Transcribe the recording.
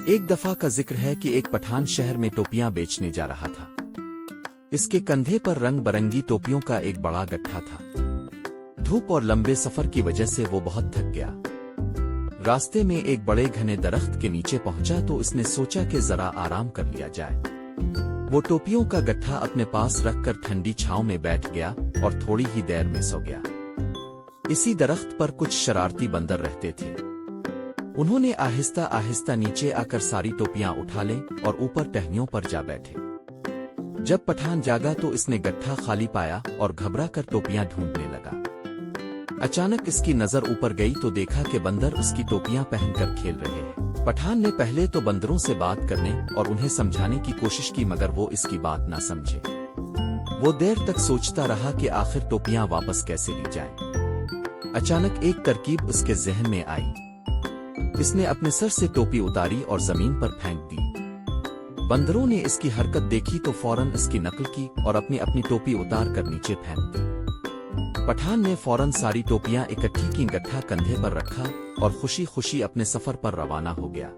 ایک دفعہ کا ذکر ہے کہ ایک پٹھان شہر میں ٹوپیاں بیچنے جا رہا تھا۔ اس کے کندھے پر رنگ برنگی ٹوپیوں کا ایک بڑا گٹھا تھا۔ دھوپ اور لمبے سفر کی وجہ سے وہ بہت تھک گیا۔ راستے میں ایک بڑے گھنے درخت کے نیچے پہنچا تو اس نے سوچا کہ ذرا آرام کر لیا جائے۔ وہ ٹوپیوں کا گٹھا اپنے پاس رکھ کر ٹھنڈی چھاؤں میں بیٹھ گیا اور تھوڑی ہی دیر میں سو گیا۔ اسی درخت پر کچھ شرارتی بندر رہتے تھے۔ انہوں نے آہستہ آہستہ نیچے آ کر ساری ٹوپیاں اٹھا لیں اور اوپر ٹہنیوں پر جا بیٹھے۔ جب پٹھان جاگا تو اس نے گٹھا خالی پایا اور گھبرا کر ٹوپیاں ڈھونڈنے لگا۔ اچانک اس کی نظر اوپر گئی تو دیکھا کہ بندر اس کی ٹوپیاں پہن کر کھیل رہے ہیں۔ پٹھان نے پہلے تو بندروں سے بات کرنے اور انہیں سمجھانے کی کوشش کی مگر وہ اس کی بات نہ سمجھے۔ وہ دیر تک سوچتا رہا کہ آخر ٹوپیاں واپس کیسے لی جائیں۔ اچانک ایک ترکیب اس کے ذہن میں آئی۔ اس نے اپنے سر سے ٹوپی اتاری اور زمین پر پھینک دی۔ بندروں نے اس کی حرکت دیکھی تو فوراً اس کی نقل کی اور اپنی ٹوپی اتار کر نیچے پھینک دی۔ پٹھان نے فوراً ساری ٹوپیاں اکٹھی کی، گٹھا کندھے پر رکھا اور خوشی خوشی اپنے سفر پر روانہ ہو گیا۔